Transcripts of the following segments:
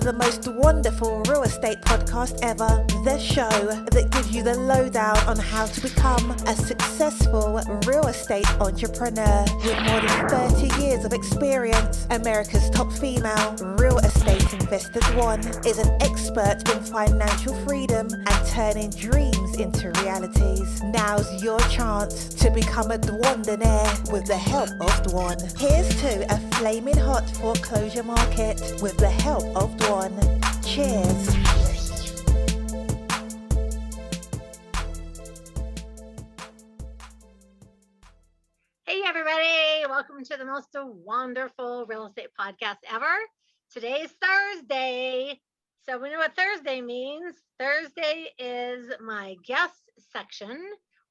the most wonderful real estate podcast ever. The show that gives you the lowdown on how to become a successful real estate entrepreneur. With more than 30 years of experience, America's top female real estate investor Dwan is an expert in financial freedom and turning dreams into realities. Now's your chance to become a Dwandernaire with the help of Dwan. Here's to a flaming hot foreclosure market with the help of Dwan. Cheers. Hey everybody, welcome to the most wonderful real estate podcast ever. Today's Thursday. So we know what Thursday means. Thursday is my guest section.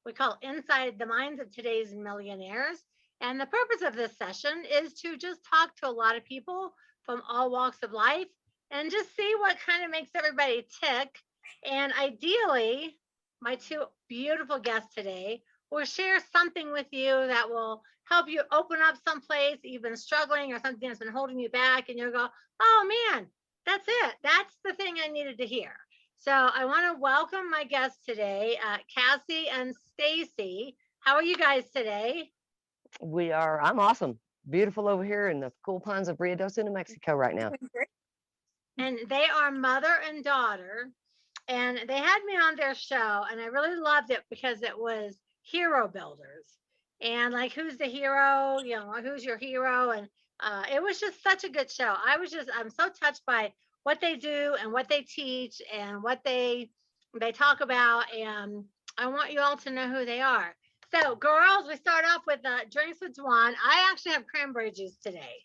We call Inside the Minds of Today's Millionaires. And the purpose of this session is to just talk to a lot of people from all walks of life and just see what kind of makes everybody tick. And ideally, my two beautiful guests today will share something with you that will help you open up someplace you've been struggling or something that's been holding you back. And you'll go, oh man, that's it. That's the thing I needed to hear. So I want to welcome my guests today, Cassey and Stacy. How are you guys today? I'm awesome. Beautiful over here in the cool pines of Ruidoso, New Mexico right now. And they are mother and daughter. And they had me on their show, and I really loved it because it was hero builders. And like, who's the hero? You know, who's your hero? And it was just such a good show. I'm so touched by what they do and what they teach and what they talk about. And I want you all to know who they are. So girls, we start off with drinks with Dwan. I actually have cranberry juice today.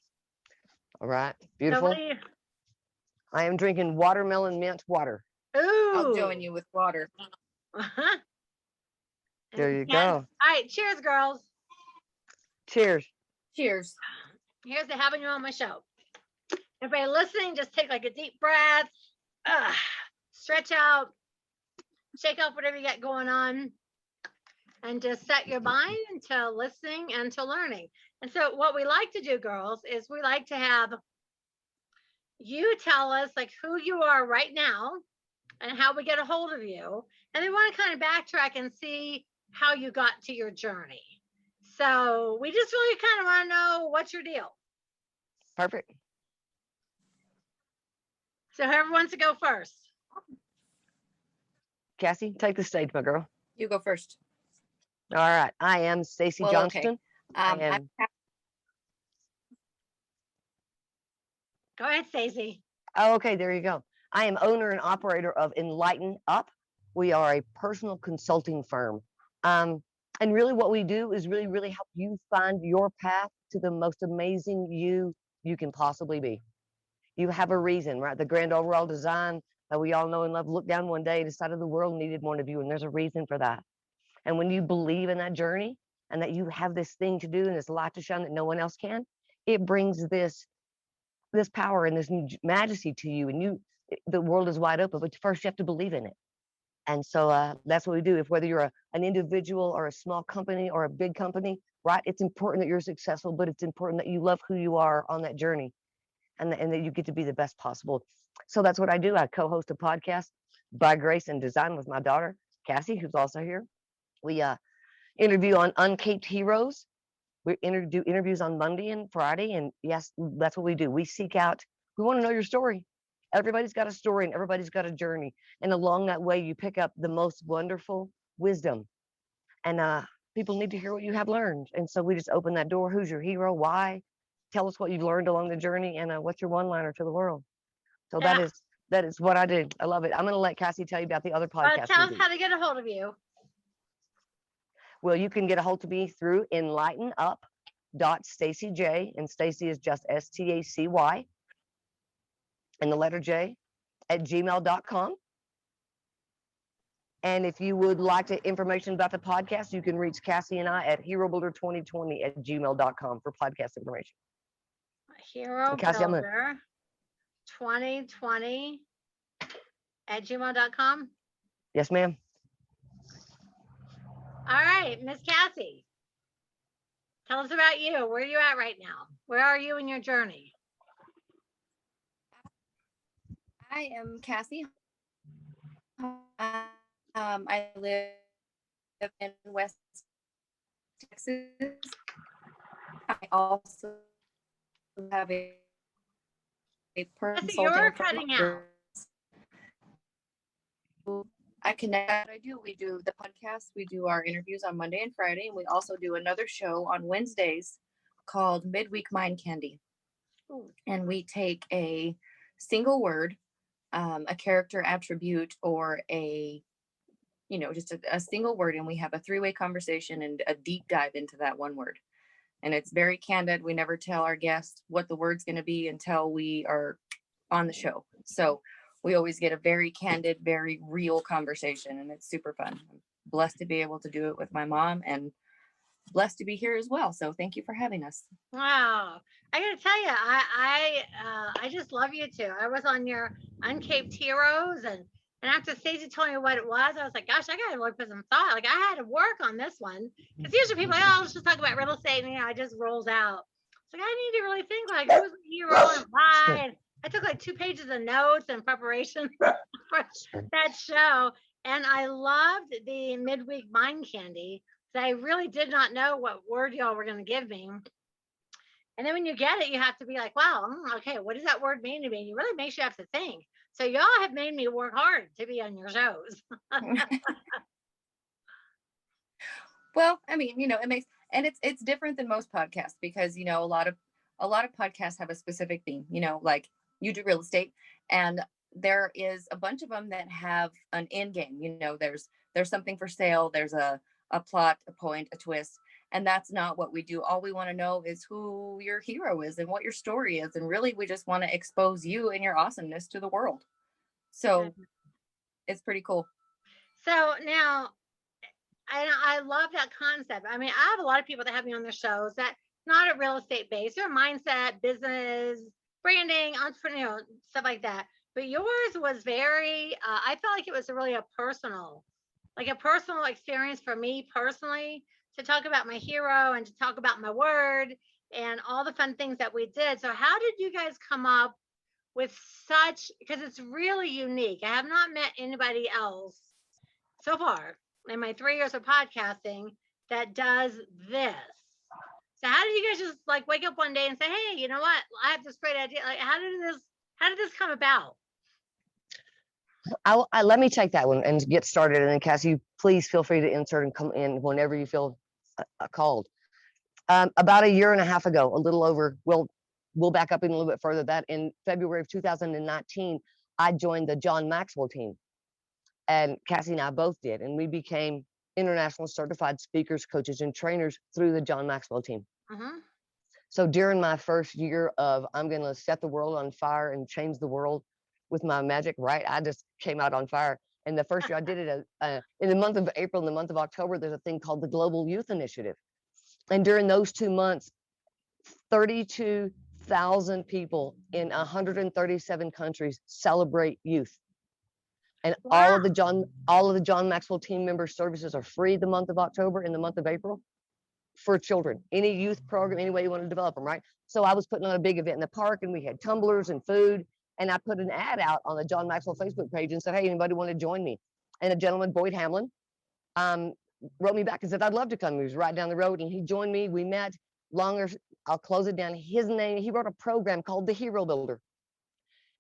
All right. Beautiful. So I am drinking watermelon mint water. ooh. I'll join you with water. Uh-huh. There you And- go. All right, cheers, girls. Cheers. Cheers. Here's to having you on my show. Everybody listening, just take like a deep breath, stretch out, shake off whatever you got going on, and just set your mind to listening and to learning. And so what we like to do, girls, is we like to have you tell us like who you are right now and how we get a hold of you. And we want to kind of backtrack and see how you got to your journey. So we just really kind of want to know what's your deal. Perfect. So whoever wants to go first. Cassey, take the stage, my girl. You go first. All right. I am Stacy Well, okay. Johnston. I am. Go ahead, Stacy. Oh, okay. There you go. I am owner and operator of Enlighten Up. We are a personal consulting firm. And really what we do is really help you find your path to the most amazing you can possibly be. You have a reason, right? The grand overall design that we all know and love looked down one day, decided the world needed one of you, and there's a reason for that. And when you believe in that journey and that you have this thing to do and this light to shine that no one else can, it brings this power and this majesty to you, and the world is wide open, but first you have to believe in it. And so that's what we do. If whether you're an individual or a small company or a big company, right? It's important that you're successful, but it's important that you love who you are on that journey and that you get to be the best possible. So that's what I do. I co-host a podcast by grace and design with my daughter, Cassey, who's also here. We interview on Uncaped heroes. We do interviews on Monday and Friday. And yes, that's what we do. We seek out, we want to know your story. Everybody's got a story and everybody's got a journey. And along that way, you pick up the most wonderful wisdom. And people need to hear what you have learned. And so we just open that door. Who's your hero? Why? Tell us what you've learned along the journey, and what's your one-liner to the world. So Yeah. that is what I do. I love it. I'm going to let Cassey tell you about the other podcast. Tell us how to get a hold of you. Well, you can get a hold of me through enlightenup.stacyj, and Stacy is just STACY, and the letter J at gmail.com. And if you would like information about the podcast, you can reach Cassey and I at herobuilder2020 at gmail.com for podcast information. Hero Cassey, Builder 2020 at gmail.com. Yes, ma'am. All right, Miss Cassey. Tell us about you. Where are you at right now? Where are you in your journey? I am Cassie. I live in West Texas. I also have a Cassie, consulting you're firm. cutting out. I connect. I do. We do the podcast. We do our interviews on Monday and Friday, and we also do another show on Wednesdays called Midweek Mind Candy. Ooh. And we take a single word, a character attribute, or just a single word, and we have a three-way conversation and a deep dive into that one word. And it's very candid. We never tell our guests what the word's going to be until we are on the show. So we always get a very candid, very real conversation, and it's super fun. I'm blessed to be able to do it with my mom, and blessed to be here as well. So thank you for having us. Wow. I gotta tell you, I just love you too. I was on your Uncaped Heroes, and after Stacy told me what it was, I was like, gosh, I gotta look for some thought. Like, I had to work on this one, because usually people are like, oh, let's just talk about real estate, and I just rolls out. It's like, I need to really think, like, who's the hero and why. And I took like 2 pages of notes in preparation for that show, and I loved the midweek mind candy. So I really did not know what word y'all were going to give me. And then when you get it, you have to be like, wow, okay, what does that word mean to me? And you really makes you have to think. So y'all have made me work hard to be on your shows. Well, I mean, it makes, and it's different than most podcasts, because, a lot of podcasts have a specific theme, like you do real estate, and there is a bunch of them that have an end game. There's something for sale. There's a plot, a point, a twist. And that's not what we do. All we want to know is who your hero is and what your story is. And really, we just want to expose you and your awesomeness to the world. So it's pretty cool. So now, I love that concept. I mean, I have a lot of people that have me on their shows that not a real estate based, they're mindset, business, branding, entrepreneur, stuff like that. But yours was very, I felt like it was really a personal experience for me personally, to talk about my hero and to talk about my word and all the fun things that we did. So how did you guys come up with such, because it's really unique. I have not met anybody else so far in my 3 years of podcasting that does this. So how did you guys just like wake up one day and say, hey, you know what? I have this great idea. Like, how did this come about? Let me take that one and get started, and then Cassie, please feel free to insert and come in whenever you feel called. About a year and a half ago, a little over, we'll back up even a little bit further. That in February of 2019, I joined the John Maxwell team, and Cassie and I both did, and we became international certified speakers, coaches, and trainers through the John Maxwell team. So during my first year of I'm going to set the world on fire and change the world with my magic, right? I just came out on fire. And the first year I did it in the month of April and the month of October, there's a thing called the Global Youth Initiative. And during those 2 months, 32,000 people in 137 countries celebrate youth. And Wow. all of the John Maxwell team member services are free the month of October and the month of April for children. Any youth program, any way you want to develop them, right? So I was putting on a big event in the park, and we had tumblers and food. And I put an ad out on the John Maxwell Facebook page and said, hey, anybody want to join me? And a gentleman, Boyd Hamlin, wrote me back and said, I'd love to come. He was right down the road, and he joined me. We met longer. I'll close it down. His name, he wrote a program called the Hero Builder.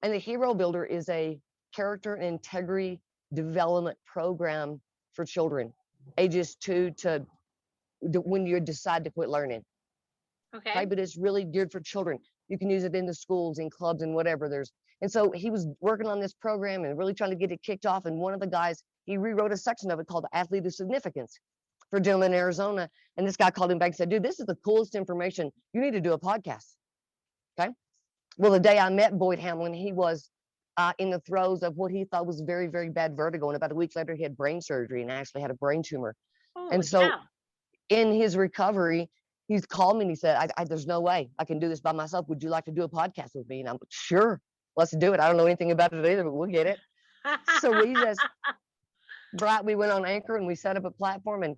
And the Hero Builder is a character and integrity development program for children, ages 2 to when you decide to quit learning. Okay. But it's really geared for children. You can use it in the schools, in clubs, and whatever. And so he was working on this program and really trying to get it kicked off. And one of the guys, he rewrote a section of it called Athlete of Significance for a gentleman in Arizona. And this guy called him back and said, dude, this is the coolest information. You need to do a podcast. Okay. Well, the day I met Boyd Hamlin, he was in the throes of what he thought was very, very bad vertigo. And about a week later, he had brain surgery and actually had a brain tumor. Holy cow. In his recovery, he's called me and he said, there's no way I can do this by myself. Would you like to do a podcast with me? And I'm like, sure, let's do it. I don't know anything about it either, but we'll get it. So we went on Anchor and we set up a platform, and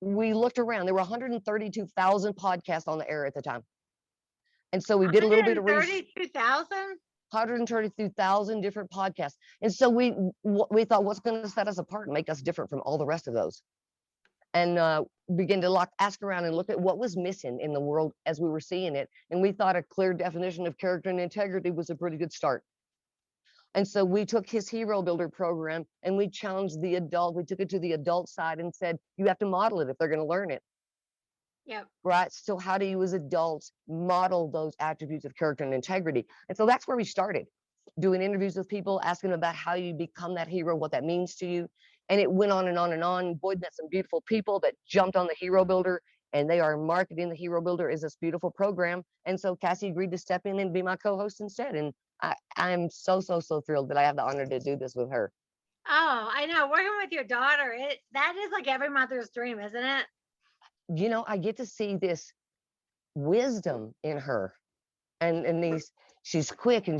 we looked around. There were 132,000 podcasts on the air at the time. And so we did a little bit of research. 132,000? 132,000 different podcasts. And so we thought, what's going to set us apart and make us different from all the rest of those? And begin to ask around and look at what was missing in the world as we were seeing it. And we thought a clear definition of character and integrity was a pretty good start. And so we took his Hero Builder program and we challenged the adult. We took it to the adult side and said, you have to model it if they're going to learn it. Yep. Right. So how do you as adults model those attributes of character and integrity? And so that's where we started doing interviews with people, asking about how you become that hero, what that means to you. And it went on and on and on. Boyd met some beautiful people that jumped on the Hero Builder, and they are marketing the Hero Builder as this beautiful program. And so Cassey agreed to step in and be my co-host instead. And I'm so thrilled that I have the honor to do this with her. Oh, I know. Working with your daughter, that is like every mother's dream, isn't it? You know, I get to see this wisdom in her, and she's quick, and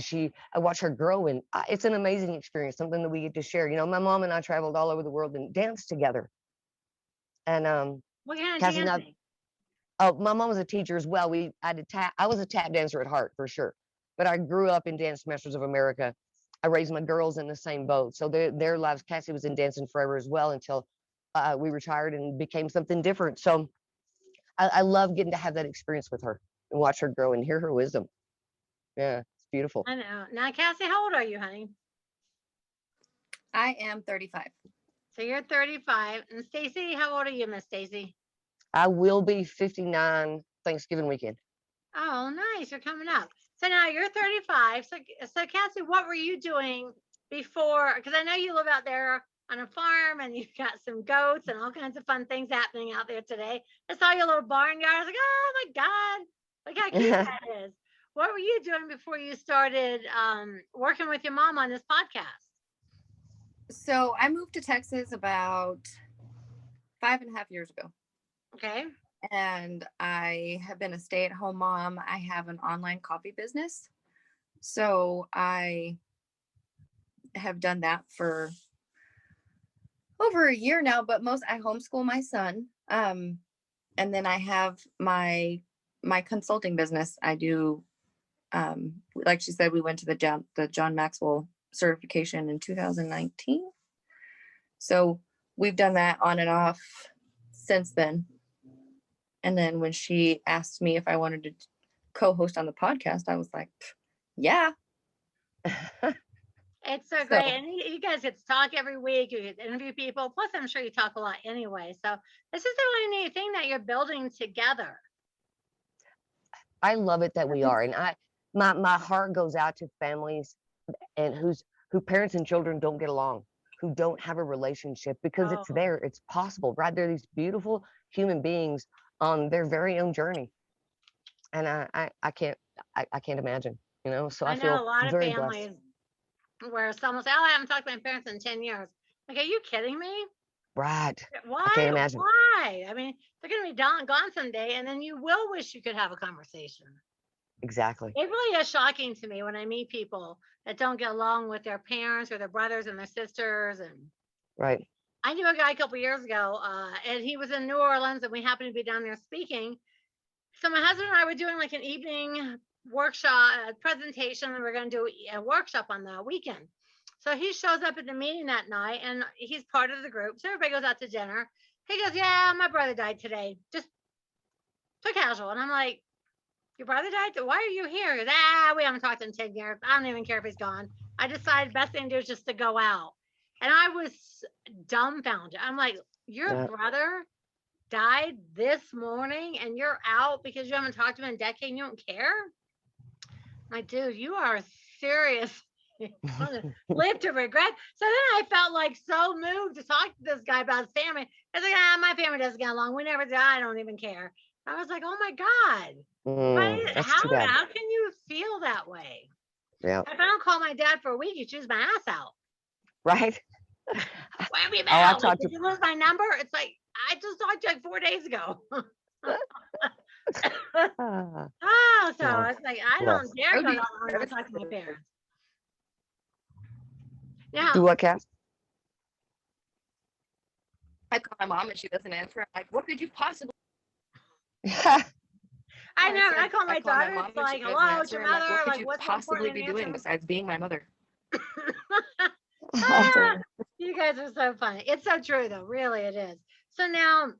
I watch her grow, and it's an amazing experience, something that we get to share. You know, my mom and I traveled all over the world and danced together. And what kind of Cassey dancing? Oh, my mom was a teacher as well. I was a tap dancer at heart for sure, but I grew up in Dance Masters of America. I raised my girls in the same boat, so their lives. Cassey was in dancing forever as well until we retired and became something different. So I love getting to have that experience with her and watch her grow and hear her wisdom. Yeah, it's beautiful. I know. Now, Cassey, how old are you, honey? I am 35. So you're 35. And Stacy, how old are you, Miss Stacy? I will be 59 Thanksgiving weekend. Oh, nice. You're coming up. So now you're 35. So Cassey, what were you doing before? Because I know you live out there on a farm and you've got some goats and all kinds of fun things happening out there today. I saw your little barnyard. I was like, oh my God, look how cute that is. What were you doing before you started working with your mom on this podcast? So I moved to Texas about 5.5 years ago. Okay. And I have been a stay-at-home mom. I have an online coffee business. So I have done that for over a year now, but I homeschool my son. And then I have my consulting business. I do, like she said, we went to the John Maxwell certification in 2019. So we've done that on and off since then. And then when she asked me if I wanted to co-host on the podcast, I was like, yeah. It's so great. And you guys get to talk every week. You get to interview people. Plus, I'm sure you talk a lot anyway. So this is a really neat thing that you're building together. I love it that we are. And my heart goes out to families and who parents and children don't get along, who don't have a relationship, because it's there, it's possible, right? They're these beautiful human beings on their very own journey. And I can't imagine, you know, so I feel know a lot of very families blessed. where someone say, oh, I haven't talked to my parents in 10 years. Like, are you kidding me? Right. Why? I can't imagine. Why? I mean, they're going to be gone someday, and then you will wish you could have a conversation. Exactly. It really is shocking to me when I meet people that don't get along with their parents or their brothers and their sisters. And right. I knew a guy a couple of years ago, and he was in New Orleans, and we happened to be down there speaking. So my husband and I were doing like an evening workshop presentation, and we're going to do a workshop on the weekend. So he shows up at the meeting that night, and he's part of the group. So everybody goes out to dinner. He goes, yeah, my brother died today. Just so casual. And I'm like, your brother died? Why are you here? He goes, we haven't talked in 10 years. I don't even care if he's gone. I decided best thing to do is just to go out. And I was dumbfounded. I'm like, your brother died this morning and you're out because you haven't talked to him in a decade and you don't care? I'm like, dude, you are serious. Live to regret. So then I felt like so moved to talk to this guy about his family. I was like, my family doesn't get along. We never did. I don't even care. I was like, oh my God. How can you feel that way? Yeah. If I don't call my dad for a week, he chews my ass out. Right. Where have you been? Did you lose my number? It's like, I just talked to you like 4 days ago. So I was like, I don't dare go on and talk to my parents. Now, do what, Cass? I call my mom and she doesn't answer. I'm like, what could you possibly? I Yeah, know. said, I call my call my daughter. mom It's and she like, doesn't hello, it's your answer. I'm like, mother. what could Like, you what's so possibly important be in doing answering? besides being my mother? Ah, So you guys are so funny. It's so true, though. Really, it is. So now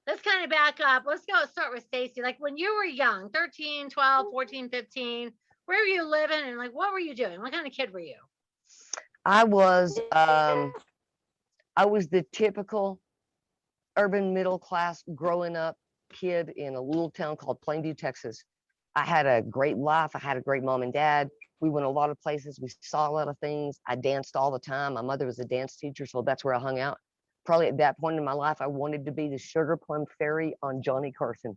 let's kind of back up. Let's go start with Stacy. Like when you were young, 13, 12, 14, 15, where were you living and like what were you doing? What kind of kid were you? I was the typical urban middle class growing up kid in a little town called Plainview, Texas. I had a great life. I had a great mom and dad. We went a lot of places. We saw a lot of things. I danced all the time. My mother was a dance teacher, so that's where I hung out. Probably at that point in my life, I wanted to be the Sugar Plum Fairy on Johnny Carson.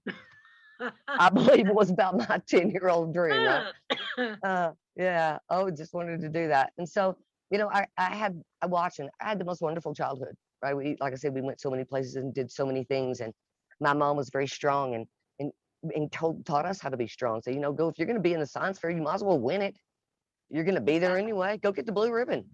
I believe it was about my 10-year-old dream, right? Yeah, I just wanted to do that. And so, I watched and I had the most wonderful childhood, right? Like I said, we went so many places and did so many things. And my mom was very strong and taught us how to be strong. So, go, if you're going to be in the science fair, you might as well win it. You're going to be there anyway. Go get the blue ribbon.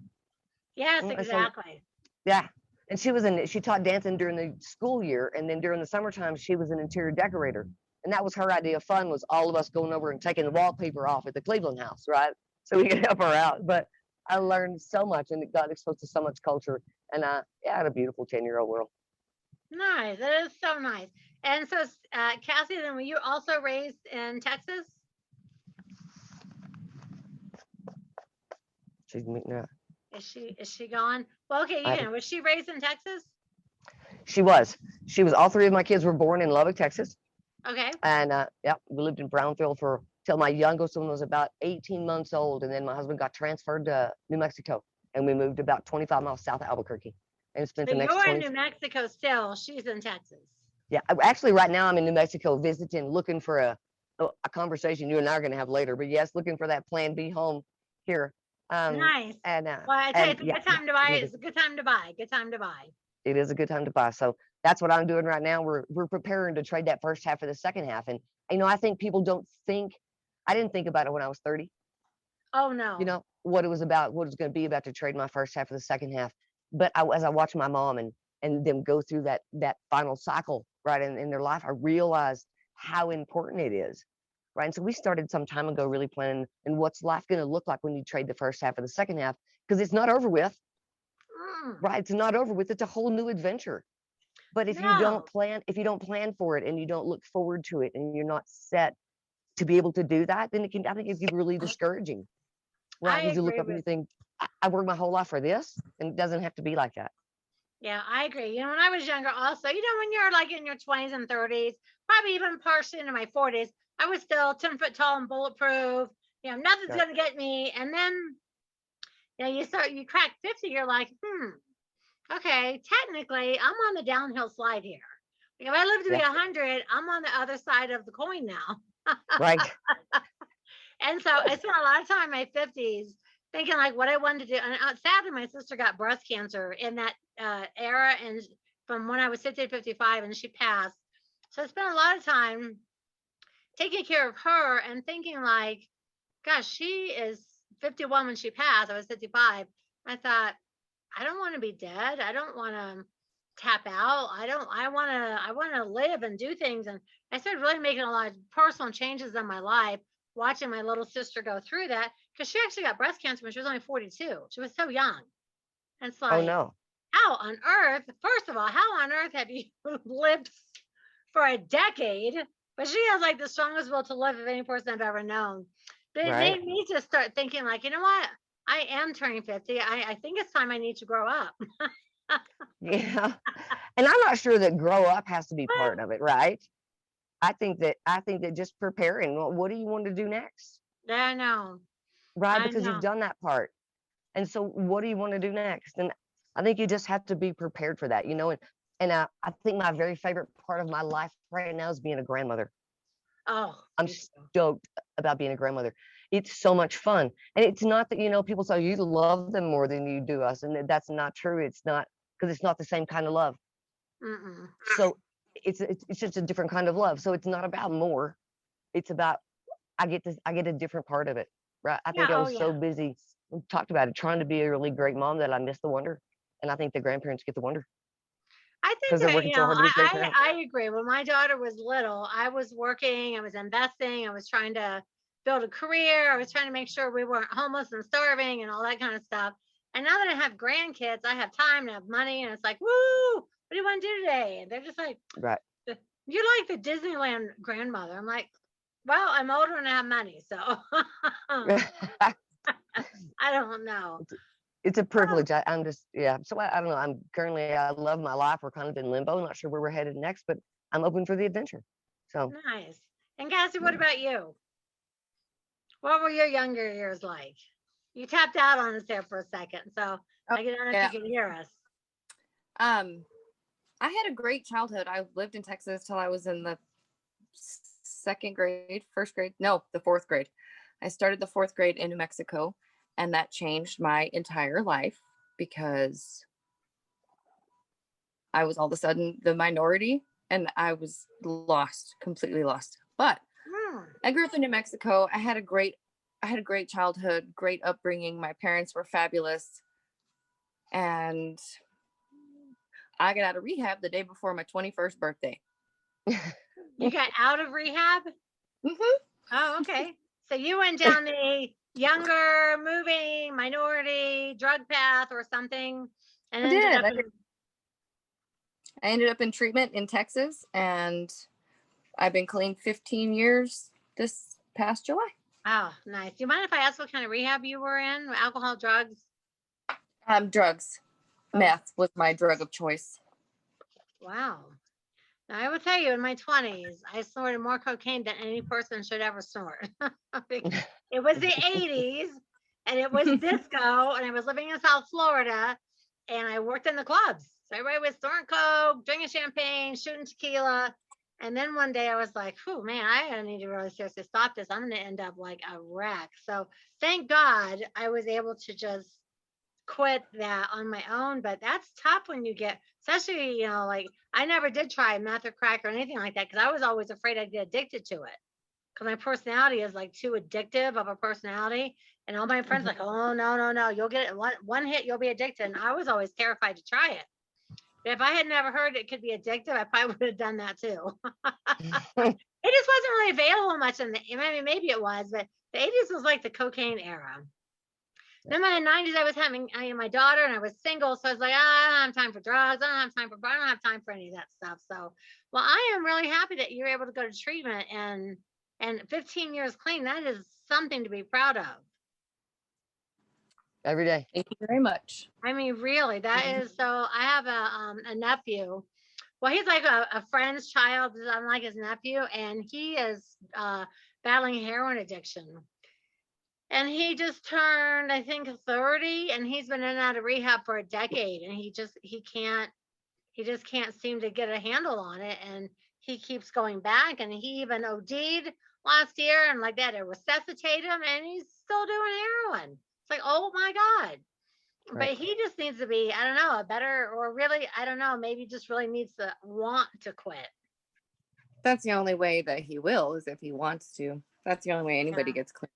Yes, And so, exactly. yeah. And she taught dancing during the school year. And then during the summertime, she was an interior decorator. And that was her idea of fun, was all of us going over and taking the wallpaper off at the Cleveland house, right? So we could help her out. But I learned so much and got exposed to so much culture. And I had a beautiful 10-year-old world. Nice. That is so nice. And so, Cassie, then were you also raised in Texas? She's meeting her. Is she gone? Well, okay, you can. Was she raised in Texas? She was. All three of my kids were born in Lubbock, Texas. Okay. And we lived in Brownfield till my youngest one was about 18 months old. And then my husband got transferred to New Mexico. And we moved about 25 miles south of Albuquerque. And spent But the next you're 20. in New Mexico still. She's in Texas. Yeah, actually, right now I'm in New Mexico visiting, looking for a conversation you and I are going to have later. But yes, looking for that Plan B home here. Nice. And Well, I tell you, it's a yeah, good time to buy. it It's a good time to buy. Good time to buy. is a good time to buy. So that's what I'm doing right now. We're preparing to trade that first half for the second half. And I think people don't think. I didn't think about it when I was 30. Oh no. What it was about, what it was going to be about to trade my first half for the second half. But as I watched my mom and them go through that final cycle, right, in their life, I realized how important it is, right? And so we started some time ago really planning, and what's life going to look like when you trade the first half for the second half, because it's not over with, right? It's not over with. It's a whole new adventure. But if you don't plan for it and you don't look forward to it and you're not set to be able to do that, then I think it can be really discouraging, right? I Because you look agree up and with. you think, I worked my whole life for this, and it doesn't have to be like that. Yeah, I agree. When I was younger, also, when you're like in your 20s and 30s, probably even partially into my 40s, I was still 10 foot tall and bulletproof. Nothing's Right. gonna get me. And then, you crack 50, you're like, okay, technically, I'm on the downhill slide here. If I live to be Yeah. 100, I'm on the other side of the coin now. Right. And so I spent a lot of time in my 50s thinking like what I wanted to do. And sadly, my sister got breast cancer in that era, and from when I was 50 to 55, and she passed. So I spent a lot of time taking care of her and thinking like, gosh, she is 51 when she passed. I was 55. I thought, I don't want to be dead. I don't want to tap out. I want to live and do things. And I started really making a lot of personal changes in my life, watching my little sister go through that, because she actually got breast cancer when she was only 42. She was so young. And it's like, Oh no. how on earth, first of all, how on earth have you lived for a decade? But she has like the strongest will to live of any person I've ever known. But it Right. made me just start thinking like, you know what? I am turning 50. I think it's time I need to grow up. Yeah. And I'm not sure that grow up has to be part of it, right? I think that just preparing, what do you want to do next? Yeah, I know. Right? I Because know. you've done that part. And so what do you want to do next? And I think you just have to be prepared for that, and I think my very favorite part of my life right now is being a grandmother. Oh, I'm me too. stoked about being a grandmother. It's so much fun. And it's not that, people say you love them more than you do us. And that's not true. It's not, because it's not the same kind of love. Mm-mm. So it's just a different kind of love. So it's not about more. It's about, I get a different part of it. Right. I Yeah. think I Oh, was so yeah. busy, we talked about it, trying to be a really great mom that I missed the wonder. And I think the grandparents get the wonder. I think because they're that, working so hard to be great parents. I agree. When my daughter was little, I was working, I was investing, I was trying to build a career, I was trying to make sure we weren't homeless and starving and all that kind of stuff. And now that I have grandkids, I have time and I have money, and it's like, woo, what do you want to do today? And they're just like, Right. you're like the Disneyland grandmother. I'm like, well, I'm older and I have money, so I don't know. It's a privilege. I'm just, yeah. So I don't know. I love my life. We're kind of in limbo, not sure where we're headed next, but I'm open for the adventure. So Nice. And Cassie, what about you? What were your younger years like? You tapped out on us there for a second, so Oh, I don't know yeah. if you can hear us. I had a great childhood. I lived in Texas till I was in the the fourth grade. I started the fourth grade in New Mexico, and that changed my entire life because I was all of a sudden the minority and I was lost, completely lost. But I grew up in New Mexico. I had a great childhood, great upbringing. My parents were fabulous. And I got out of rehab the day before my 21st birthday. You got out of rehab? Mm-hmm. Oh, okay. So you went down the younger, moving, minority, drug path or something. And I ended up in treatment in Texas, and I've been clean 15 years this past July. Oh, nice. Do you mind if I ask what kind of rehab you were in? Alcohol, drugs? Drugs. Meth was my drug of choice. Wow. Now, I will tell you, in my 20s, I snorted more cocaine than any person should ever snort. It was the 80s, and it was disco, and I was living in South Florida, and I worked in the clubs. So everybody was snorting coke, drinking champagne, shooting tequila. And then one day I was like, "Whew, man, I need to really seriously stop this. I'm going to end up like a wreck." So thank God I was able to just quit that on my own. But that's tough when you get, especially, like I never did try meth or crack or anything like that because I was always afraid I'd get addicted to it. Because my personality is like too addictive of a personality. And all my friends like, "Oh, no, you'll get it. One hit, you'll be addicted." And I was always terrified to try it. If I had never heard it could be addictive, I probably would have done that too. It just wasn't really available much maybe it was, but the 80s was like the cocaine era. Then in the 90s, I was having my daughter and I was single. So I was like, I don't have time for drugs. I don't have time for any of that stuff. So, well, I am really happy that you're able to go to treatment and 15 years clean. That is something to be proud of. every day. Thank you very much. I mean, really, that is so. I have a nephew. Well, he's like a friend's child. I'm like his nephew, and he is battling heroin addiction. And he just turned, I think, 30, and he's been in and out of rehab for a decade, and he just can't seem to get a handle on it, and he keeps going back, and he even OD'd last year, and like that, it resuscitated him, and he's still doing heroin. It's like, oh my God. Right. But he just needs to be, I don't know, a better, or really, I don't know, maybe just really needs to want to quit. That's the only way that he will, is if he wants to. That's the only way anybody gets clean.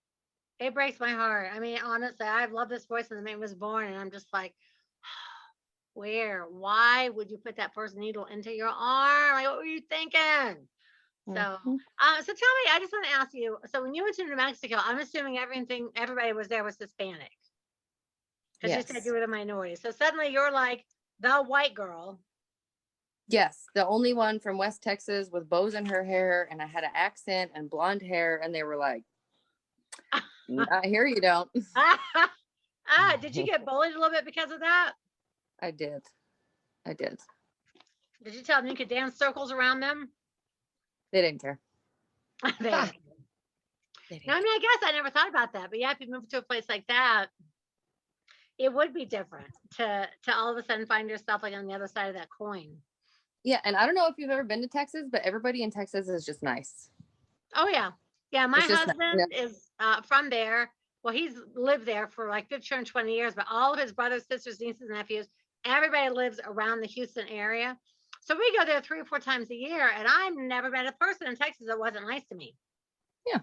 It breaks my heart. I mean, honestly, I've loved this voice since the man was born, and I'm just like, why would you put that first needle into your arm? Like, what were you thinking? So, so tell me, I just want to ask you, so when you went to New Mexico, I'm assuming everybody was there was Hispanic. Because you said you were the minority. So suddenly you're like the white girl. Yes, the only one from West Texas with bows in her hair, and I had an accent and blonde hair, and they were like, "Not here, you don't." Did you get bullied a little bit because of that? I did. Did you tell them you could dance circles around them? They didn't care. They didn't. No, I mean, I guess I never thought about that. But yeah, if you move to a place like that, it would be different to all of a sudden find yourself like on the other side of that coin. Yeah, and I don't know if you've ever been to Texas, but everybody in Texas is just nice. Oh yeah. Yeah, my husband is from there. Well, he's lived there for like 15 or 20 years, but all of his brothers, sisters, nieces, nephews, everybody lives around the Houston area. So we go there 3 or 4 times a year, and I've never met a person in Texas that wasn't nice to me. Yeah.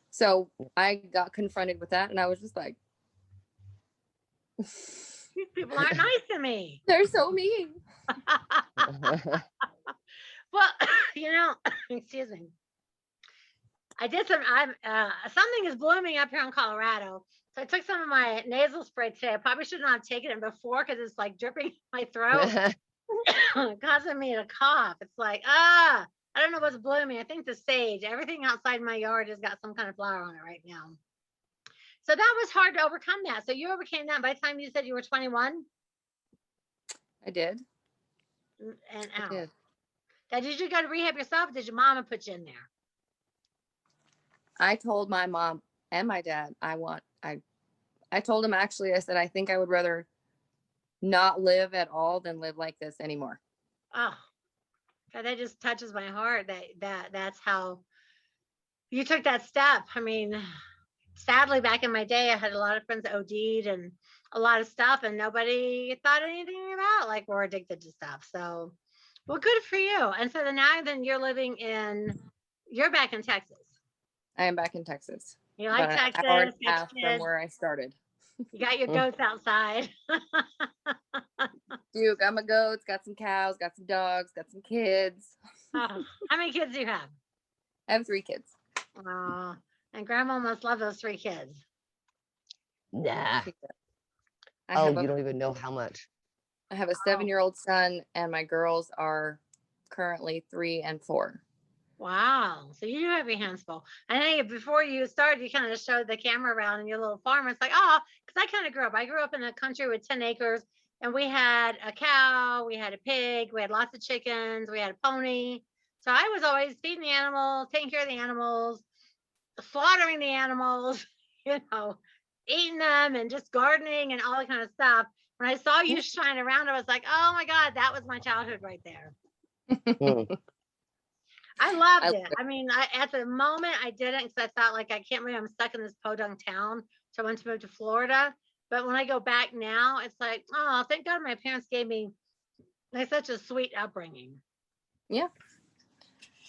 So I got confronted with that, and I was just like, these people aren't nice to me. They're so mean. Well, you know, excuse me. I did some. Something is blooming up here in Colorado, so I took some of my nasal spray today. I probably should not have taken it before because it's like dripping my throat, causing me to cough. It's like I don't know what's blooming. I think the sage. Everything outside my yard has got some kind of flower on it right now. So that was hard to overcome that. So you overcame that by the time you said you were 21 I did. and I out. did. Now, did you go to rehab yourself? Or did your mama put you in there? I told my mom and my dad I told them actually, I said I think I would rather not live at all than live like this anymore. Oh, God, that just touches my heart. That's how you took that step. I mean, sadly, back in my day, I had a lot of friends that OD'd and a lot of stuff, and nobody thought anything about like we're addicted to stuff. So, well, good for you. And so then you're back in Texas. I am back in Texas. You like About Texas, an hour and a got half your from kids, where I started. you got your goats outside. Dude, got my goats, got some cows, got some dogs, got some kids. Oh, how many kids do you have? I have 3 kids. And grandma must love those 3 kids. Nah. I Oh, have you don't even know how much. I have a 7-year-old son, and my girls are currently 3 and 4. Wow. So you do have your hands full. I know before you started, you kind of showed the camera around in your little farm. It's like, oh, because I kind of grew up. I grew up in a country with 10 acres, and we had a cow, we had a pig, we had lots of chickens, we had a pony. So I was always feeding the animals, taking care of the animals, slaughtering the animals, you know, eating them and just gardening and all that kind of stuff. When I saw you shine around, I was like, oh my God, that was my childhood right there. I loved it. I mean, at the moment I didn't because I thought like I can't believe I'm stuck in this podunk town. So I went to move to Florida. But when I go back now, it's like, oh, thank God my parents gave me like such a sweet upbringing. Yeah.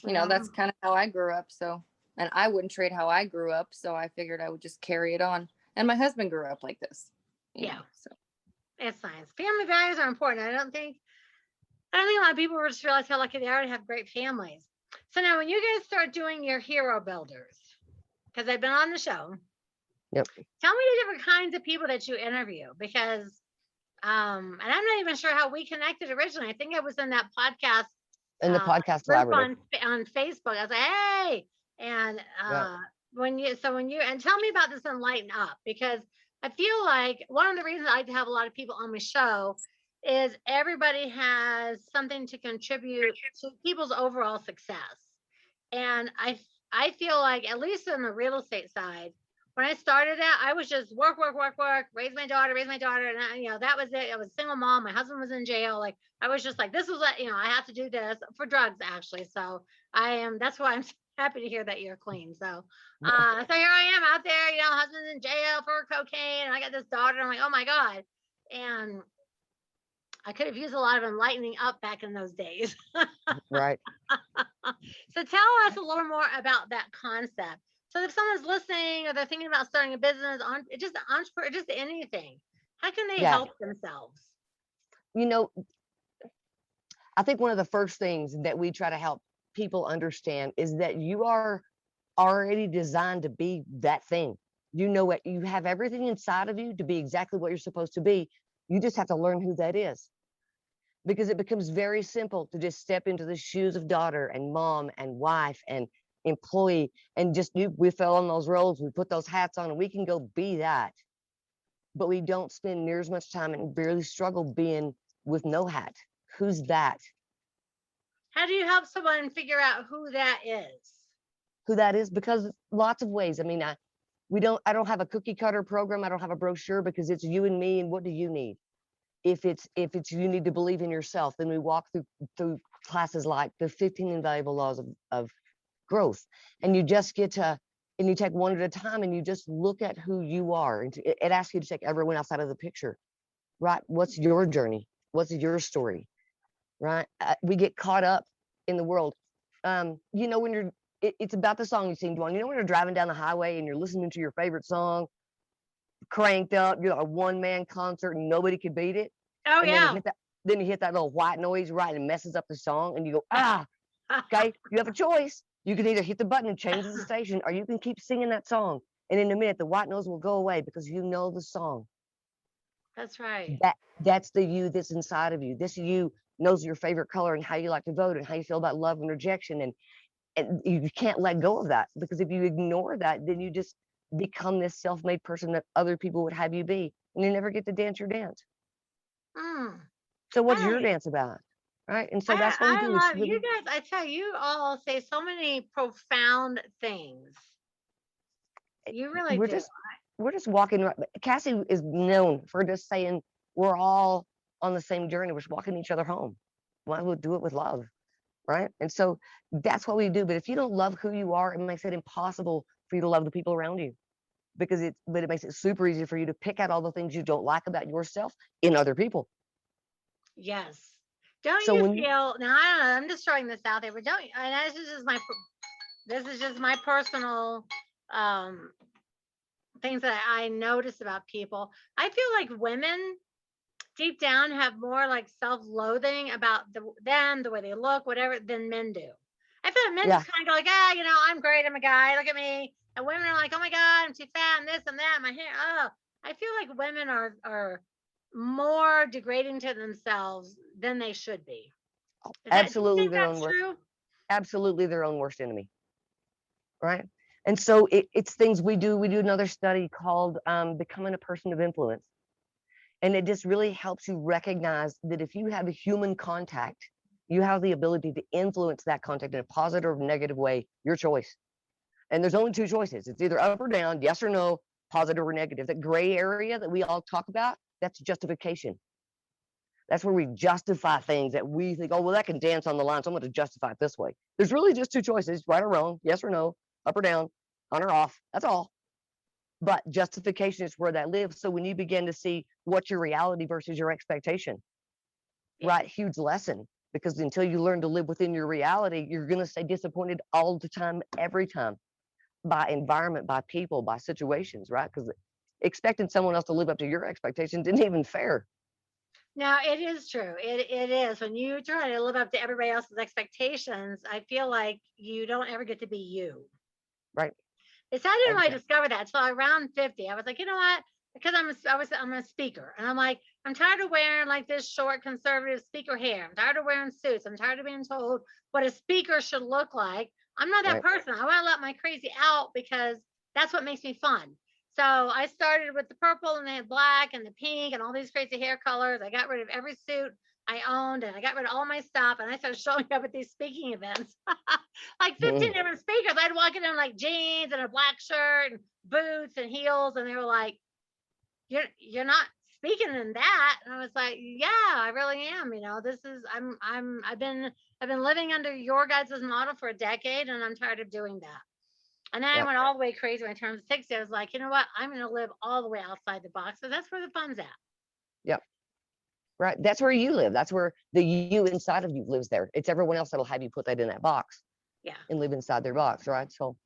You know, that's kind of how I grew up. So, and I wouldn't trade how I grew up. So I figured I would just carry it on. And my husband grew up like this. You know, so it's nice. Family values are important. I don't think a lot of people just realize how lucky they are to have great families. So now when you guys start doing your hero builders, because I've been on the show, Yep. Tell me the different kinds of people that you interview because and I'm not even sure how we connected originally. I think I was in that podcast In the podcast group collaborative. on Facebook. I was like, hey, and when you and tell me about this Enlighten Up, because I feel like one of the reasons I have a lot of people on my show is everybody has something to contribute to people's overall success. And I feel like, at least in the real estate side, when I started that, I was just work, raise my daughter. And, you know, that was it. I was a single mom. My husband was in jail. Like, I was just like, this was, you know, I have to do this for drugs, actually. So that's why I'm so happy to hear that you're clean. So, so here I am out there, you know, husband's in jail for cocaine. And I got this daughter. And I'm like, oh my God. And I could have used a lot of enlightening up back in those days. Right. So tell us a little more about that concept. So if someone's listening or they're thinking about starting a business, just entrepreneur, just anything, how can they help themselves? You know, I think one of the first things that we try to help people understand is that you are already designed to be that thing. You know what, you have everything inside of you to be exactly what you're supposed to be. You just have to learn who that is. Because it becomes very simple to just step into the shoes of daughter and mom and wife and employee and just we fell on those roles, we put those hats on and we can go be that. But we don't spend near as much time and barely struggle being with no hat. Who's that? How do you help someone figure out who that is? Who that is? Because lots of ways. I mean, I don't have a cookie cutter program. I don't have a brochure because it's you and me and what do you need? If it's you need to believe in yourself, then we walk through classes like the 15 invaluable laws of growth, and you just get to, and you take one at a time and you just look at who you are. It asks you to take everyone outside of the picture, right? What's your journey? What's your story, right? We get caught up in the world. You know, when it's about the song you sing, Dwan. You know, when you're driving down the highway and you're listening to your favorite song, cranked up, you're a one-man concert and nobody could beat it. Oh, and yeah. then then you hit that little white noise, right, and it messes up the song, and you go, ah, okay, you have a choice. You can either hit the button and change the station, or you can keep singing that song. And in a minute, the white noise will go away because you know the song. That's right. That's the you that's inside of you. This you knows your favorite color and how you like to vote and how you feel about love and rejection. And you can't let go of that, because if you ignore that, then you just become this self-made person that other people would have you be, and you never get to dance your dance. Mm. So what's your I, dance about? Right. And so I, that's what we I do. It's love really, you guys. I tell you all say so many profound things. You really we're do. just walking right. Cassey is known for just saying we're all on the same journey. We're just walking each other home. Might as well do it with love. Right. And so that's what we do. But if you don't love who you are, it makes it impossible for you to love the people around you, because it makes it super easy for you to pick out all the things you don't like about yourself in other people. Yes. Don't So you when feel now? I don't know. I'm just throwing this out there, but don't. And this is just my personal things that I notice about people. I feel like women deep down have more like self-loathing about them, the way they look, whatever, than men do. I feel like men yeah, just kind of go like, I'm great, I'm a guy, look at me. And women are like, oh my God, I'm too fat and this and that, my hair. Oh, I feel like women are more degrading to themselves than they should be. Do you absolutely think their own that's worst, true? absolutely their own worst enemy. Right. And so it's things we do. We do another study called Becoming a Person of Influence. And it just really helps you recognize that if you have a human contact, you have the ability to influence that contact in a positive or negative way, your choice. And there's only two choices. It's either up or down, yes or no, positive or negative. That gray area that we all talk about, that's justification. That's where we justify things that we think, oh, well, that can dance on the line, so I'm going to justify it this way. There's really just two choices, right or wrong, yes or no, up or down, on or off. That's all. But justification is where that lives. So when you begin to see what's your reality versus your expectation, Yeah. right? Huge lesson. Because until you learn to live within your reality, you're going to stay disappointed all the time, every time, by environment, by people, by situations, right? Because expecting someone else to live up to your expectations isn't even fair. Now it is true. It is. When you try to live up to everybody else's expectations, I feel like you don't ever get to be you. Right. It's I didn't really Exactly. discover that. So around 50, I was like, you know what? Because I'm a speaker, and I'm like, I'm tired of wearing like this short conservative speaker hair. I'm tired of wearing suits. I'm tired of being told what a speaker should look like. I'm not that Right. person. I want to let my crazy out because that's what makes me fun. So I started with the purple and the black and the pink and all these crazy hair colors. I got rid of every suit I owned and I got rid of all my stuff, and I started showing up at these speaking events. Like 15 Mhm. different speakers. I'd walk in like jeans and a black shirt and boots and heels, and they were like, "You're not speaking in that." And I was like, "Yeah, I really am. This is I've been living under your guys' model for a decade, and I'm tired of doing that." And then I Yep. went all the way crazy when I turned 60. I was like, you know what? I'm going to live all the way outside the box. So that's where the fun's at. Yep. Right. That's where you live. That's where the you inside of you lives there. It's everyone else that'll have you put that in that box Yeah. and live inside their box. Right. So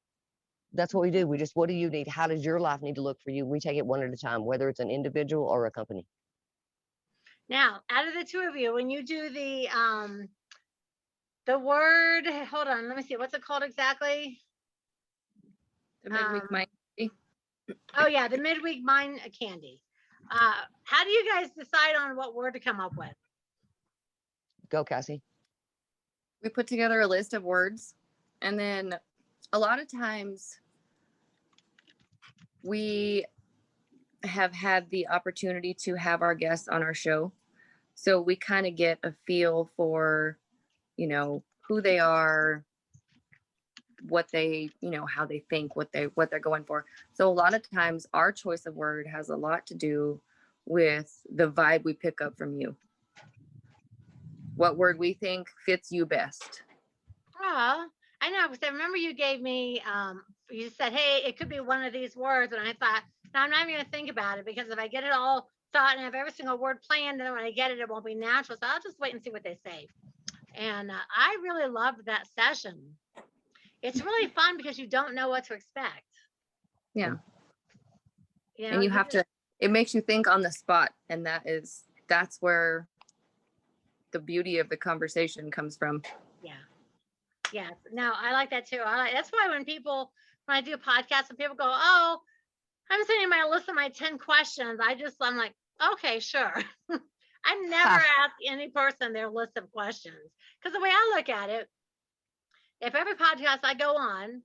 that's what we do. What do you need? How does your life need to look for you? We take it one at a time, whether it's an individual or a company. Now, out of the two of you, when you do the word, hold on, let me see, what's it called exactly? The midweek Um, mind. oh yeah, the midweek mind candy. How do you guys decide on what word to come up with? Go, Cassey. We put together a list of words, and then a lot of times we have had the opportunity to have our guests on our show. So we kind of get a feel for, who they are, what they, how they think, what they're going for. So a lot of times our choice of word has a lot to do with the vibe we pick up from you. What word we think fits you best. Oh, I know, because I remember you gave me, you said, hey, it could be one of these words. And I thought, no, I'm not even going to think about it, because if I get it all thought and have every single word planned, and then when I get it, it won't be natural. So I'll just wait and see what they say. And I really loved that session. It's really fun because you don't know what to expect. Yeah. And you have to, it makes you think on the spot. And that's where the beauty of the conversation comes from. Yeah. Yes. No, I like that too. That's why when I do podcasts and people go, oh, I'm sending my list of my 10 questions. I'm like, okay, sure. I never ask any person their list of questions. Because the way I look at it, if every podcast I go on,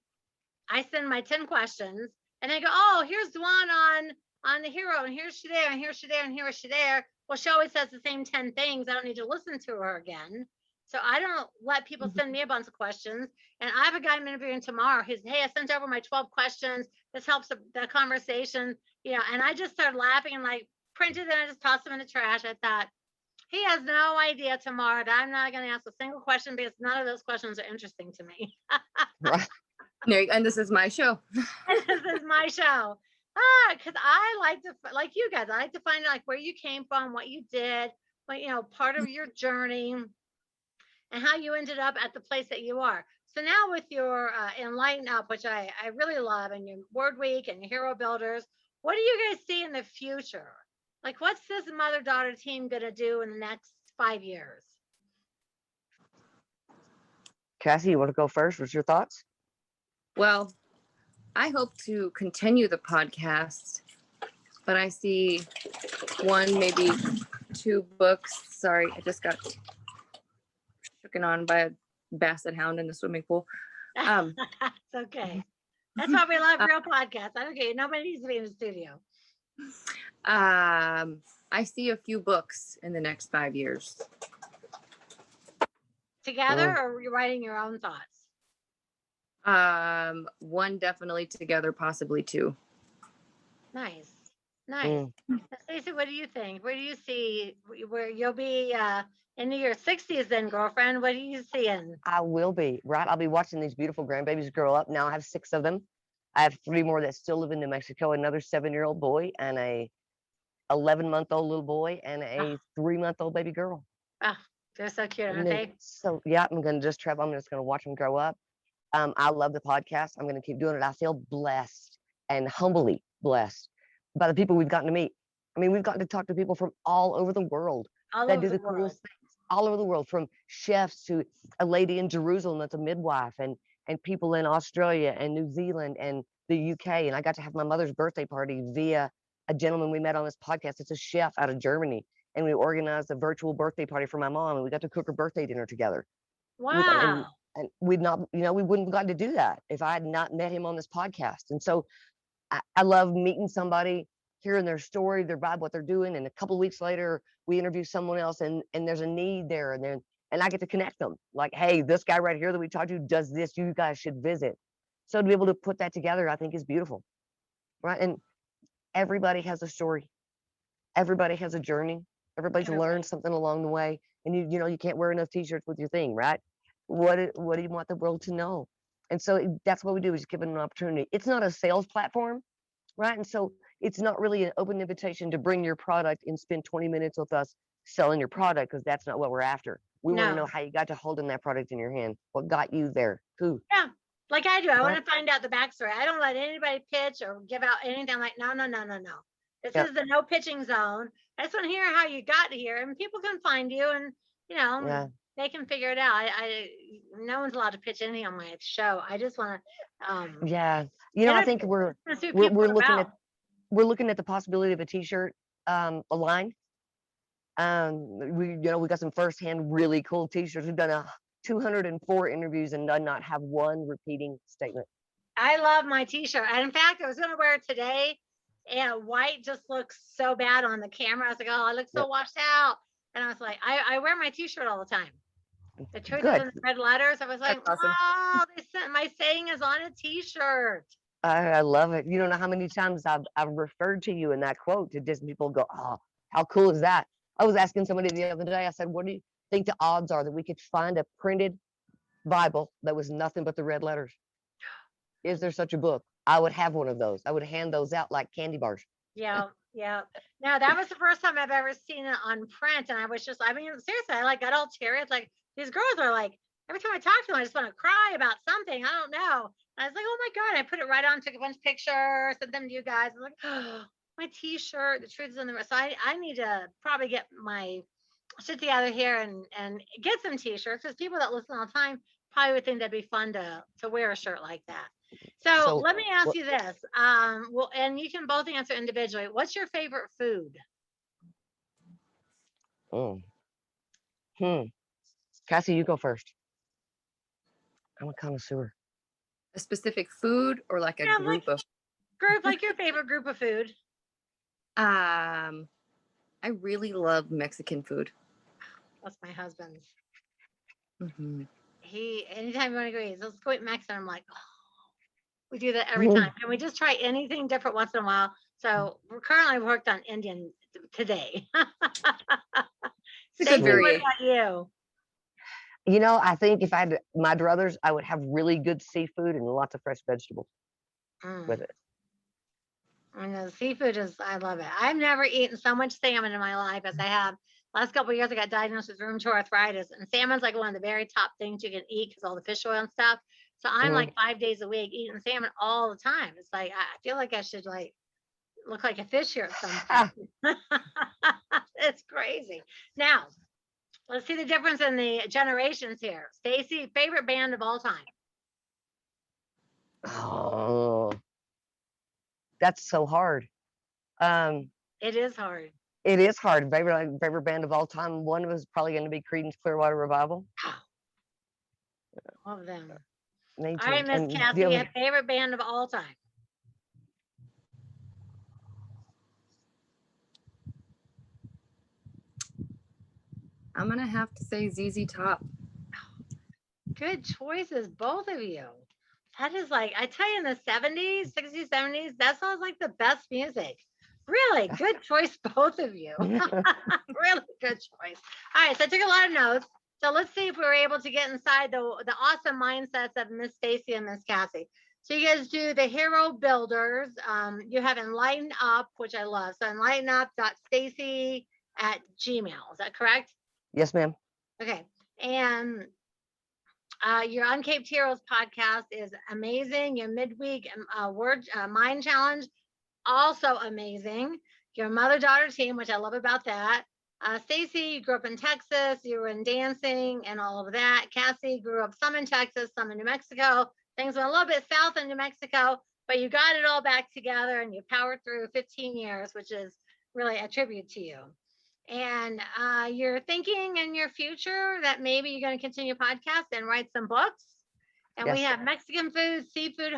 I send my 10 questions and they go, oh, here's Dwan on the hero, and here's she there, and here's she there, and here's she there. Well, she always says the same 10 things. I don't need to listen to her again. So I don't let people send me a bunch of questions. And I have a guy I'm interviewing tomorrow. He's, hey, I sent over my 12 questions. This helps the conversation, and I just started laughing and like printed and I just tossed them in the trash. I thought, he has no idea tomorrow that I'm not going to ask a single question because none of those questions are interesting to me. And this is my show. This is my show. Because I like to, like you guys, I like to find out like where you came from, what you did, part of your journey, and how you ended up at the place that you are. So now with your Enlighten Up, which I really love, and your Word Week and your Hero Builders, what do you guys see in the future? Like, what's this mother-daughter team going to do in the next 5 years? Cassey, you want to go first? What's your thoughts? Well, I hope to continue the podcast, but I see 1, maybe 2 books. Sorry, I just got shooken on by a basset hound in the swimming pool. It's okay. That's why we love real podcasts. I don't care. Nobody needs to be in the studio. I see a few books in the next 5 years. Together, or are you writing your own thoughts? 1 definitely together, possibly 2. Nice. Stacey, what do you think? Where do you see where you'll be into your 60s then, girlfriend? What are you seeing? I will be, right? I'll be watching these beautiful grandbabies grow up. Now I have 6 of them. I have 3 more that still live in New Mexico, another 7-year-old boy and a 11-month-old little boy and a 3-month-old baby girl. Oh, they're so cute, aren't they? So yeah, I'm going to just travel. I'm just going to watch them grow up. I love the podcast. I'm going to keep doing it. I feel blessed and humbly blessed by the people we've gotten to meet. I mean, we've gotten to talk to people from all over the world that do the coolest things, all over the world, from chefs to a lady in Jerusalem that's a midwife, and people in Australia and New Zealand and the UK. And I got to have my mother's birthday party via a gentleman we met on this podcast. It's a chef out of Germany. And we organized a virtual birthday party for my mom, and we got to cook her birthday dinner together. Wow. And we'd not, we wouldn't have gotten to do that if I had not met him on this podcast. And so I love meeting somebody, hearing their story, their vibe, what they're doing. And a couple of weeks later, we interview someone else and there's a need there. And I get to connect them. Like, hey, this guy right here that we talked to does this. You guys should visit. So to be able to put that together, I think is beautiful. Right. And everybody has a story. Everybody has a journey. Everybody's learned something along the way. And you can't wear enough t-shirts with your thing, right? What do you want the world to know? And so that's what we do, is give it an opportunity. It's not a sales platform, right? And so it's not really an open invitation to bring your product and spend 20 minutes with us selling your product, because that's not what we're after. We want to know how you got to holding that product in your hand. What got you there? Who? Yeah, like I do. I want to find out the backstory. I don't let anybody pitch or give out anything. I'm like, no. This is the no pitching zone. I just want to hear how you got here, and people can find you, and they can figure it out. No one's allowed to pitch anything on my show. I just want to. I think we're looking at the possibility of a t-shirt line. We got some firsthand really cool t-shirts. We've done 204 interviews and done not have one repeating statement. I love my t-shirt. And in fact, I was going to wear it today, and white just looks so bad on the camera. I was like, oh, I look so washed out. And I was like, I wear my t-shirt all the time. The truth is in the red letters. I was like, awesome. Oh, my saying is on a t-shirt. I love it. You don't know how many times I've referred to you in that quote to Disney. People go, oh, how cool is that? I was asking somebody the other day, I said, what do you think the odds are that we could find a printed Bible that was nothing but the red letters? Is there such a book? I would have one of those. I would hand those out like candy bars. Yeah. No, that was the first time I've ever seen it on print. And I was just, seriously, I got all teary. It's like, these girls are like, every time I talk to them, I just want to cry about something. I don't know. And I was like, oh my God. I put it right on, took a bunch of pictures, sent them to you guys. I'm like, oh, my t-shirt, the truth is in the rest. So I need to probably get my sit together here and get some t-shirts, because people that listen all the time probably would think that'd be fun to wear a shirt like that. So So, let me ask what? you this. Well, and you can both answer individually. What's your favorite food? Mm, hmm. Cassie, you go first. I'm a connoisseur. A specific food or like a Yeah, like group like your favorite group of food. I really love Mexican food. That's my husband's. Hmm. He anytime you want to go eat, let's go eat Mexican. I'm like, oh, we do that every time, and we just try anything different once in a while. So we're currently worked on Indian today. It's a good Stacy, what variation. about you? You know, I think if I had my druthers, I would have really good seafood and lots of fresh vegetables with Mm. it. I know seafood is, I love it. I've never eaten so much salmon in my life as I have. Last couple of years, I got diagnosed with rheumatoid arthritis, and salmon's like one of the very top things you can eat because all the fish oil and stuff. So I'm Mm. like 5 days a week eating salmon all the time. It's like I feel like I should like look like a fish here at some point. It's crazy. Now, let's see the difference in the generations here. Stacy, favorite band of all time. Oh, that's so hard. Um, It is hard. it is hard. Favorite band of all time. One of us is probably going to be Creedence Clearwater Revival. Love them. Me All too. right, Miss And the Cassie, other, favorite band of all time. I'm gonna have to say ZZ Top. Good choices, both of you. That is like, I tell you, in the 70s, 60s, 70s, that sounds like the best music. Really good choice, both of you. Really good choice. All right, so I took a lot of notes. So let's see if we were able to get inside the awesome mindsets of Miss Stacy and Miss Cassie. So you guys do the hero builders. You have Enlighten Up, which I love. So enlightenup.stacy@gmail. Is that correct? yes, ma'am. Okay. And your Uncaped Heroes podcast is amazing. Your midweek word mind challenge, also amazing. Your mother daughter team, which I love about that. Stacy, you grew up in Texas. You were in dancing and all of that. Cassie grew up some in Texas, some in New Mexico. Things went a little bit south in New Mexico, but you got it all back together and you powered through 15 years, which is really a tribute to you. And you're thinking in your future that maybe you're going to continue podcast and write some books. And we Yes. have Mexican food, seafood,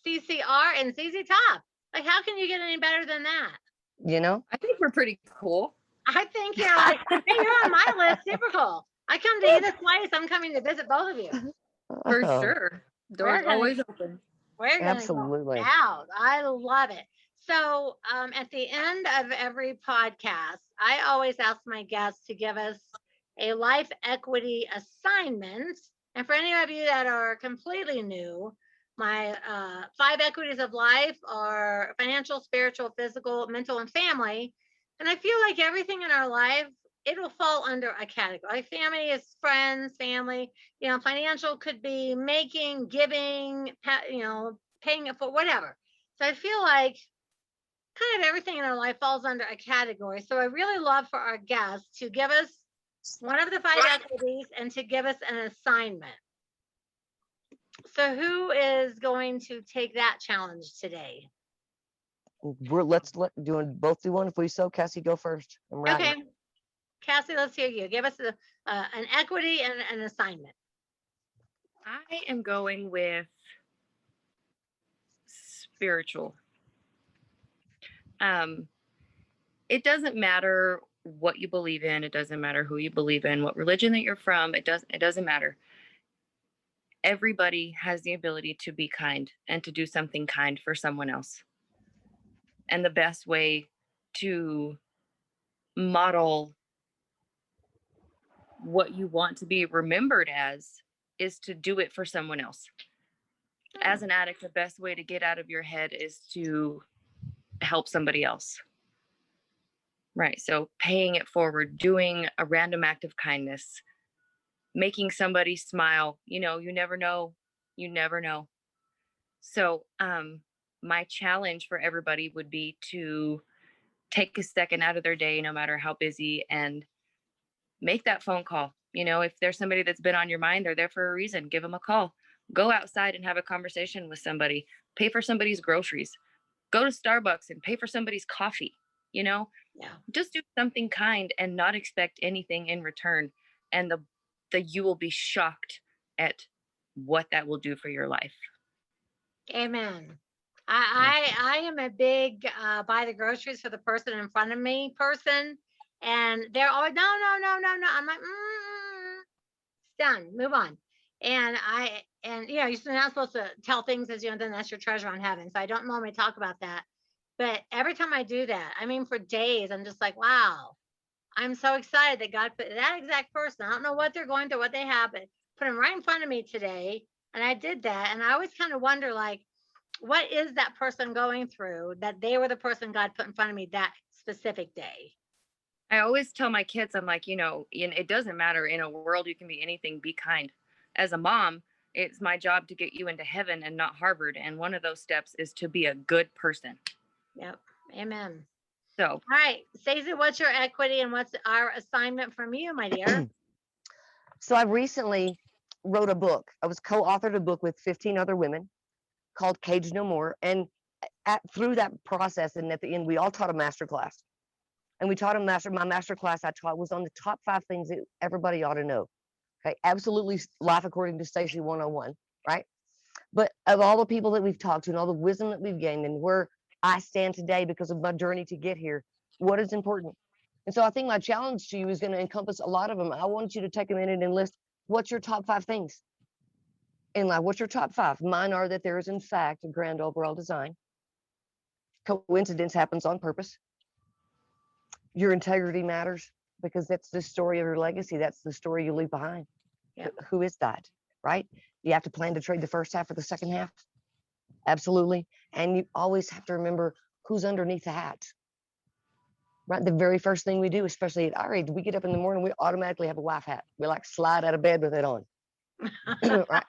CCR, and ZZ Top. Like, how can you get any better than that? You know, I think we're pretty cool. I think you're like, hey, you're on my list. Super cool. I come to either place. I'm coming to visit both of you. For Oh, sure. Doors gonna- always open. We're going to go absolutely. out. I love it. So at the end of every podcast, I always ask my guests to give us a life equity assignment. And for any of you that are completely new, my 5 equities of life are financial, spiritual, physical, mental, and family. And I feel like everything in our life, it'll fall under a category. Like family is friends, family. You know, financial could be making, giving, you know, paying it for whatever. So I feel like kind of everything in our life falls under a category. So I really love for our guests to give us one of the 5 equities and to give us an assignment. So who is going to take that challenge today? Let's both do one if we so. Cassie, go first. I'm writing. Okay, Cassie, let's hear you. Give us an equity and an assignment. I am going with spiritual. It doesn't matter what you believe in. It doesn't matter who you believe in, what religion that you're from. It doesn't matter. Everybody has the ability to be kind and to do something kind for someone else. And the best way to model what you want to be remembered as is to do it for someone else. As an addict, the best way to get out of your head is to help somebody else. Right. So paying it forward, doing a random act of kindness, making somebody smile, you never know. You never know. So my challenge for everybody would be to take a second out of their day, no matter how busy, and make that phone call. If there's somebody that's been on your mind, they're there for a reason. Give them a call. Go outside and have a conversation with somebody. Pay for somebody's groceries. Go to Starbucks and pay for somebody's coffee. Yeah. Just do something kind and not expect anything in return. And the you will be shocked at what that will do for your life. Amen. I am a big buy the groceries for the person in front of me person, and they're always no. I'm like, it's done. Move on. And you're not supposed to tell things as then that's your treasure on heaven. So I don't normally talk about that, but every time I do that, I mean, for days, I'm just like, wow, I'm so excited that God put that exact person. I don't know what they're going through, what they have, but put them right in front of me today, and I did that. And I always kind of wonder, like, what is that person going through that they were the person God put in front of me that specific day? I always tell my kids, I'm like, it doesn't matter. In a world, you can be anything, be kind. As a mom, it's my job to get you into heaven and not Harvard. And one of those steps is to be a good person. Yep. Amen. So, all right, Stacey, what's your equity and what's our assignment from you, my dear? So I recently wrote a book. I was co-authored a book with 15 other women called Cage No More. And through that process, and at the end, we all taught a master class. And we taught my master class I taught was on the top 5 things that everybody ought to know. Okay, absolutely, life according to Stacy 101, right? But of all the people that we've talked to and all the wisdom that we've gained and where I stand today because of my journey to get here, what is important? And so I think my challenge to you is going to encompass a lot of them. I want you to take a minute and list what's your top 5 things in life. What's your top 5? Mine are that there is, in fact, a grand overall design. Coincidence happens on purpose. Your integrity matters because that's the story of your legacy. That's the story you leave behind. Yep. Who is that, right? You have to plan to trade the first half for the second half. Absolutely. And you always have to remember who's underneath the hat. Right. The very first thing we do, especially at our age, we get up in the morning, we automatically have a wife hat. We like slide out of bed with it on. Right?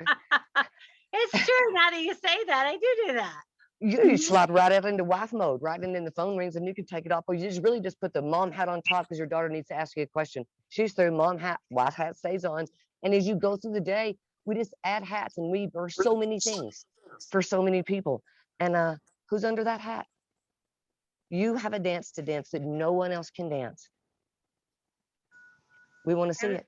It's true. Now that you say that, I do that. You slide right out into wife mode, right? And then the phone rings and you can take it off. Or you just really just put the mom hat on top because your daughter needs to ask you a question. She's through, mom hat, wife hat stays on. And as you go through the day, we just add hats and we are so many things for so many people. And who's under that hat? You have a dance to dance that no one else can dance. We want to see it.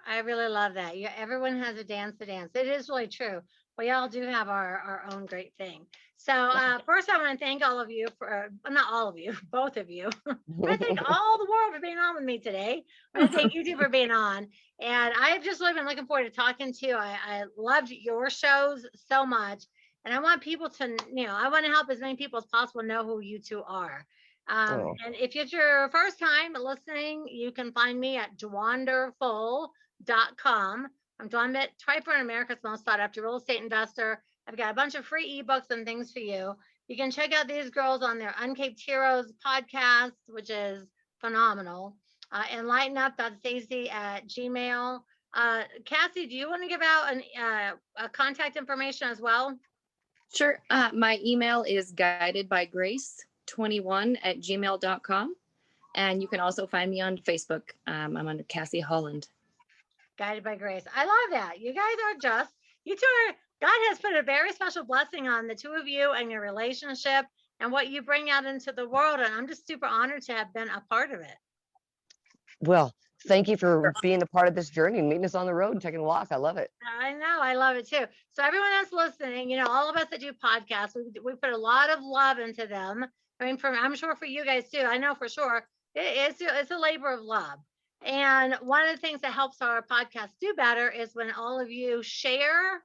I really love that. Everyone has a dance to dance. It is really true. We all do have our own great thing. So first, I want to thank all of you for, not all of you, both of you. I want to thank all the world for being on with me today. I want to thank you two for being on. And I've just really been looking forward to talking to you. I loved your shows so much. And I want people to, I want to help as many people as possible know who you two are. And if it's your first time listening, you can find me at Dwanderful.com. I'm Dawn Twyford, America's most sought after real estate investor. I've got a bunch of free ebooks and things for you. You can check out these girls on their Uncaped Heroes podcast, which is phenomenal. Enlightenup.stacy@gmail. Cassey, do you want to give out a contact information as well? Sure. My email is guidedbygrace21@gmail.com. And you can also find me on Facebook. I'm under Cassey Holland. Guided by Grace. I love that. You guys are you two are, God has put a very special blessing on the two of you and your relationship and what you bring out into the world. And I'm just super honored to have been a part of it. Well, thank you for being a part of this journey and meeting us on the road and taking a walk. I love it. I know. I love it too. So everyone that's listening, all of us that do podcasts, we put a lot of love into them. I mean, I'm sure for you guys too. I know for sure it's a labor of love. And one of the things that helps our podcast do better is when all of you share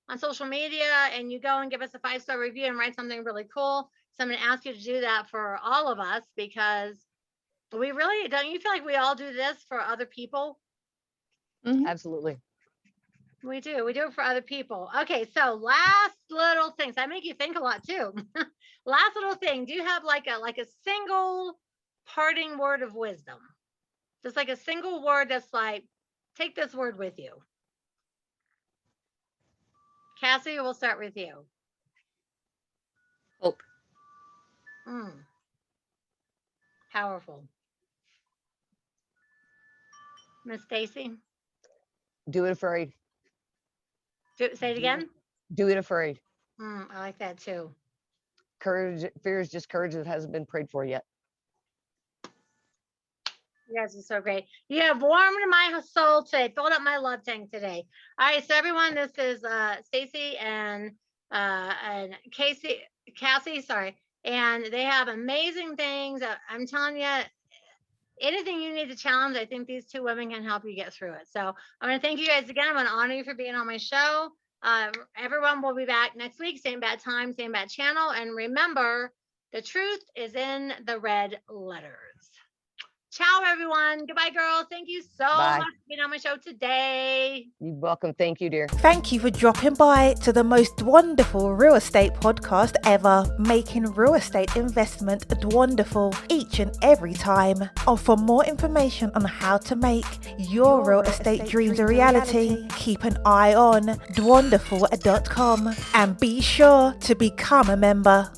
on social media and you go and give us a 5-star review and write something really cool. So I'm going to ask you to do that for all of us because we really, don't you feel like we all do this for other people? Mm-hmm. Absolutely. We do it for other people. Okay. So last little things. I make you think a lot too. Last little thing. Do you have like a single parting word of wisdom? Just like a single word that's like, take this word with you. Cassey, we'll start with you. Hope. Powerful. Miss Stacy? Do it afraid. Say it again. Do it afraid. I like that too. Courage, fear is just courage that hasn't been prayed for yet. You guys are so great. You have warmed my soul today, filled up my love tank today. All right, so everyone, this is Stacy and Cassey, sorry, and they have amazing things. I'm telling you, anything you need to challenge, I think these two women can help you get through it. So I'm going to thank you guys again. I'm going to honor you for being on my show. Everyone will be back next week, same bad time, same bad channel, and remember, the truth is in the red letters. Ciao, everyone. Goodbye, girls. Thank you so much for being on my show today. You're welcome. Thank you, dear. Thank you for dropping by to the most wonderful real estate podcast ever, making real estate investment wonderful each and every time. And for more information on how to make your real estate dreams a reality, keep an eye on Dwanderful.com and be sure to become a member.